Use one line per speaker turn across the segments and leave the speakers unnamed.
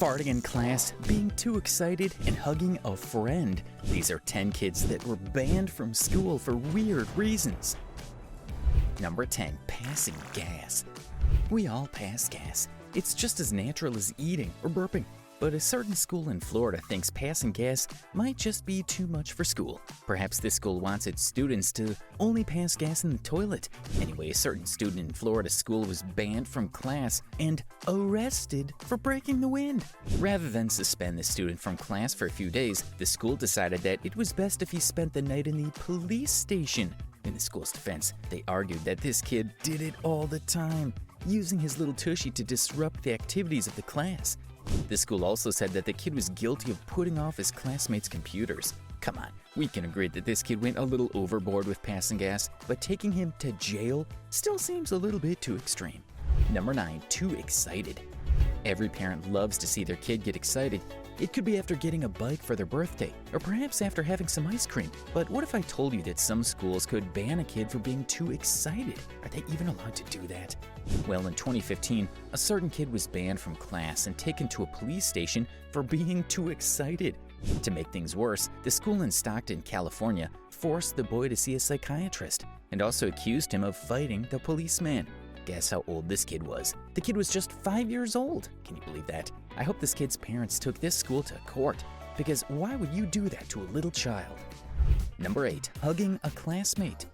farting in class, being too excited, and hugging a friend. These are 10 kids that were banned from school for weird reasons. Number 10. Passing gas. We all pass gas. It's just as natural as eating or burping. But a certain school in Florida thinks passing gas might just be too much for school. Perhaps this school wants its students to only pass gas in the toilet. Anyway, a certain student in Florida school was banned from class and arrested for breaking the wind. Rather than suspend the student from class for a few days, the school decided that it was best if he spent the night in the police station. In the school's defense, they argued that this kid did it all the time, using his little tushy to disrupt the activities of the class. The school also said that the kid was guilty of putting off his classmates' computers. Come on, we can agree that this kid went a little overboard with passing gas, but taking him to jail still seems a little bit too extreme. Number 9. Too excited. Every parent loves to see their kid get excited. It could be after getting a bike for their birthday, or perhaps after having some ice cream. But what if I told you that some schools could ban a kid for being too excited? Are they even allowed to do that? Well, in 2015, a certain kid was banned from class and taken to a police station for being too excited. To make things worse, the school in Stockton, California, forced the boy to see a psychiatrist and also accused him of fighting the policeman. Guess how old this kid was? The kid was just 5 years old. Can you believe that? I hope this kid's parents took this school to court, because why would you do that to a little child? Number 8. Hugging a classmate.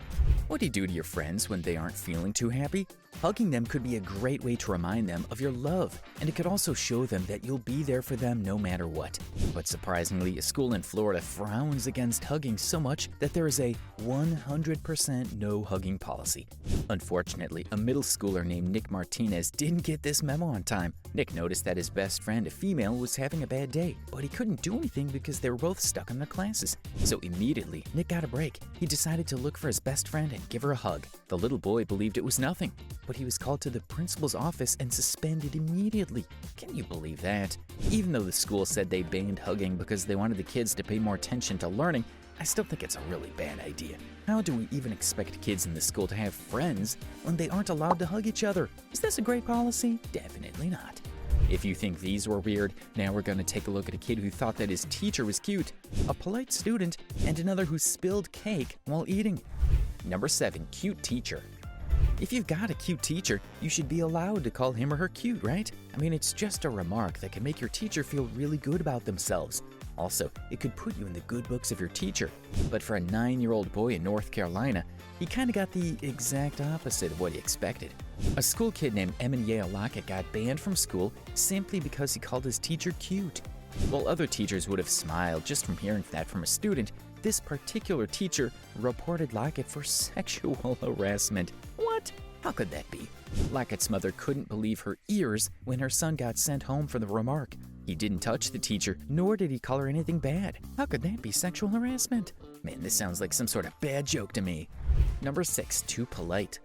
What do you do to your friends when they aren't feeling too happy? Hugging them could be a great way to remind them of your love, and it could also show them that you'll be there for them no matter what. But surprisingly, a school in Florida frowns against hugging so much that there is a 100% no hugging policy. Unfortunately, a middle schooler named Nick Martinez didn't get this memo on time. Nick noticed that his best friend, a female, was having a bad day, but he couldn't do anything because they were both stuck in their classes. So immediately, Nick got a break. He decided to look for his best friend and give her a hug. The little boy believed it was nothing, but he was called to the principal's office and suspended immediately. Can you believe that? Even though the school said they banned hugging because they wanted the kids to pay more attention to learning, I still think it's a really bad idea. How do we even expect kids in the school to have friends when they aren't allowed to hug each other? Is this a great policy? Definitely not. If you think these were weird, now we're going to take a look at a kid who thought that his teacher was cute, a polite student, and another who spilled cake while eating. Number 7. Cute teacher. If you've got a cute teacher, you should be allowed to call him or her cute, right? I mean, it's just a remark that can make your teacher feel really good about themselves. Also, it could put you in the good books of your teacher. But for a 9-year-old boy in North Carolina, he kind of got the exact opposite of what he expected. A school kid named Yale Lockett got banned from school simply because he called his teacher cute. While other teachers would have smiled just from hearing that from a student, this particular teacher reported Lockett for sexual harassment. What? How could that be? Lockett's mother couldn't believe her ears when her son got sent home for the remark. He didn't touch the teacher, nor did he call her anything bad. How could that be sexual harassment? Man, this sounds like some sort of bad joke to me. Number 6. Too polite.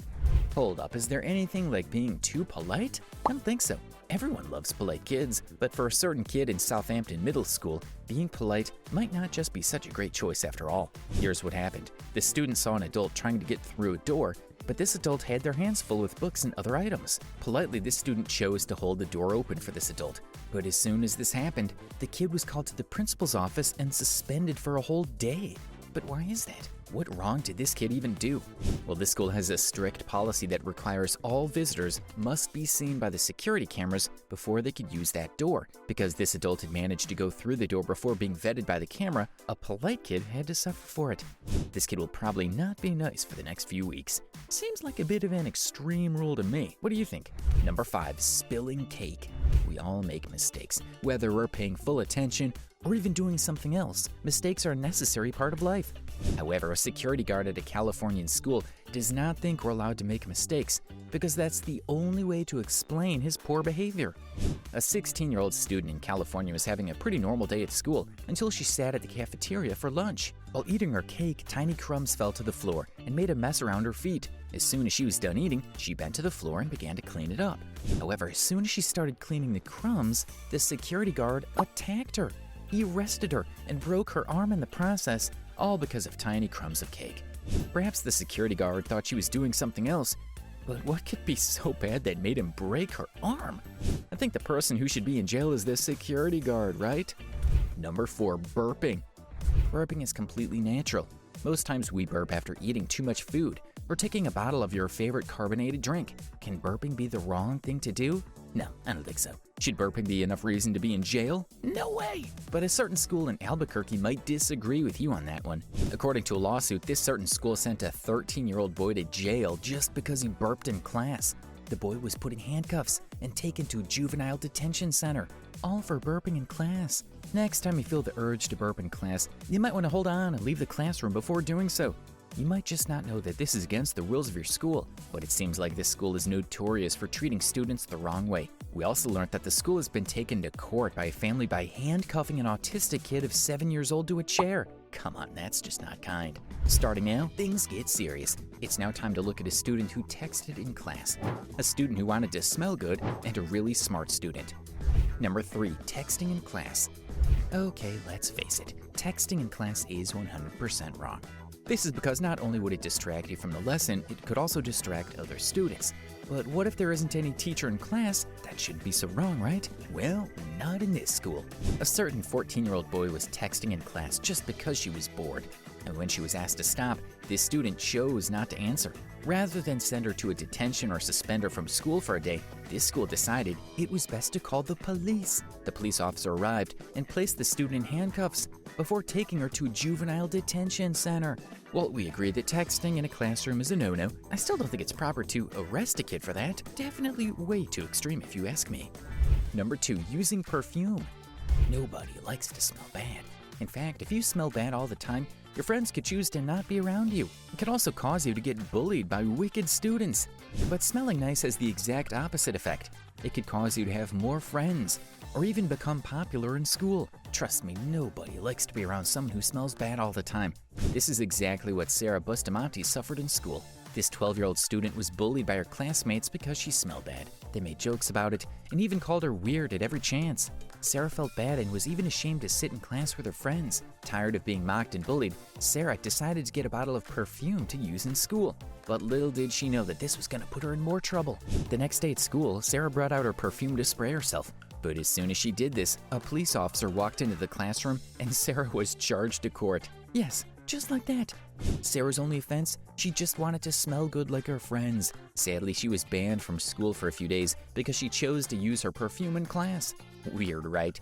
Hold up, is there anything like being too polite? I don't think so. Everyone loves polite kids, but for a certain kid in Southampton Middle School, being polite might not just be such a great choice after all. Here's what happened. The student saw an adult trying to get through a door, but this adult had their hands full with books and other items. Politely, this student chose to hold the door open for this adult. But as soon as this happened, the kid was called to the principal's office and suspended for a whole day. But why is that? What wrong did this kid even do? Well, this school has a strict policy that requires all visitors must be seen by the security cameras before they could use that door. Because this adult had managed to go through the door before being vetted by the camera, a polite kid had to suffer for it. This kid will probably not be nice for the next few weeks. Seems like a bit of an extreme rule to me. What do you think? Number 5. Spilling cake. We all make mistakes, whether we're paying full attention or even doing something else. Mistakes are a necessary part of life. However, a security guard at a Californian school does not think we're allowed to make mistakes because that's the only way to explain his poor behavior. A 16-year-old student in California was having a pretty normal day at school until she sat at the cafeteria for lunch. While eating her cake, tiny crumbs fell to the floor and made a mess around her feet. As soon as she was done eating, she bent to the floor and began to clean it up. However, as soon as she started cleaning the crumbs, the security guard attacked her. He arrested her and broke her arm in the process, all because of tiny crumbs of cake. Perhaps the security guard thought she was doing something else, But what could be so bad that made him break her arm? I think the person who should be in jail is the security guard, right? Number 4, burping. Burping is completely natural. Most times we burp after eating too much food or taking a bottle of your favorite carbonated drink. Can burping be the wrong thing to do? No, I don't think so. Should burping be enough reason to be in jail? No way! But a certain school in Albuquerque might disagree with you on that one. According to a lawsuit, this certain school sent a 13-year-old boy to jail just because he burped in class. The boy was put in handcuffs and taken to a juvenile detention center, all for burping in class. Next time you feel the urge to burp in class, you might want to hold on and leave the classroom before doing so. You might just not know that this is against the rules of your school, but it seems like this school is notorious for treating students the wrong way. We also learned that the school has been taken to court by a family by handcuffing an autistic kid of 7 years old to a chair. Come on, that's just not kind. Starting now, things get serious. It's now time to look at a student who texted in class, a student who wanted to smell good, and a really smart student. Number 3, texting in class. Okay, let's face it, texting in class is 100% wrong. This is because not only would it distract you from the lesson, it could also distract other students. But what if there isn't any teacher in class? That shouldn't be so wrong, right? Well, not in this school. A certain 14-year-old boy was texting in class just because she was bored. And when she was asked to stop, this student chose not to answer. Rather than send her to a detention or suspend her from school for a day, this school decided it was best to call the police. The police officer arrived and placed the student in handcuffs before taking her to a juvenile detention center. Well, we agree that texting in a classroom is a no-no. I still don't think it's proper to arrest a kid for that. Definitely way too extreme if you ask me. Number 2, using perfume. Nobody likes to smell bad. In fact, if you smell bad all the time, your friends could choose to not be around you. It can also cause you to get bullied by wicked students. But smelling nice has the exact opposite effect. It could cause you to have more friends, or even become popular in school. Trust me, nobody likes to be around someone who smells bad all the time. This is exactly what Sarah Bustamante suffered in school. This 12-year-old student was bullied by her classmates because she smelled bad. They made jokes about it and even called her weird at every chance. Sarah felt bad and was even ashamed to sit in class with her friends. Tired of being mocked and bullied, Sarah decided to get a bottle of perfume to use in school. But little did she know that this was going to put her in more trouble. The next day at school, Sarah brought out her perfume to spray herself. But as soon as she did this, a police officer walked into the classroom and Sarah was charged to court. Yes, just like that. Sarah's only offense? She just wanted to smell good like her friends. Sadly, she was banned from school for a few days because she chose to use her perfume in class. Weird, right?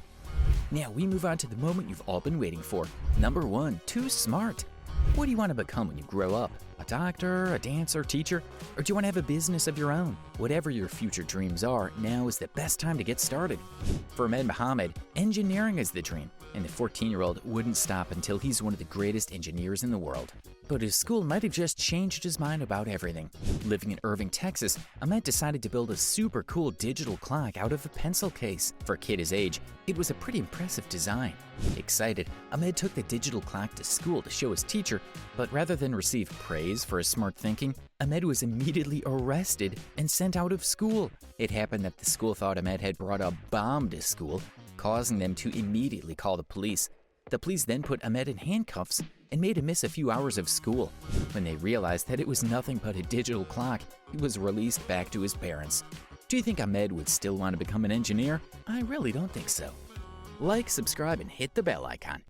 Now we move on to the moment you've all been waiting for. Number 1, too smart. What do you want to become when you grow up? A doctor, a dancer, teacher, or do you want to have a business of your own? Whatever your future dreams are, now is the best time to get started. For Ahmed Mohammed, engineering is the dream, and the 14-year-old wouldn't stop until he's one of the greatest engineers in the world. But his school might have just changed his mind about everything. Living in Irving, Texas, Ahmed decided to build a super cool digital clock out of a pencil case. For a kid his age, it was a pretty impressive design. Excited, Ahmed took the digital clock to school to show his teacher, but rather than receive praise for his smart thinking, Ahmed was immediately arrested and sent out of school. It happened that the school thought Ahmed had brought a bomb to school, causing them to immediately call the police. The police then put Ahmed in handcuffs and made him miss a few hours of school. When they realized that it was nothing but a digital clock, he was released back to his parents. Do you think Ahmed would still want to become an engineer? I really don't think so. Like, subscribe, and hit the bell icon.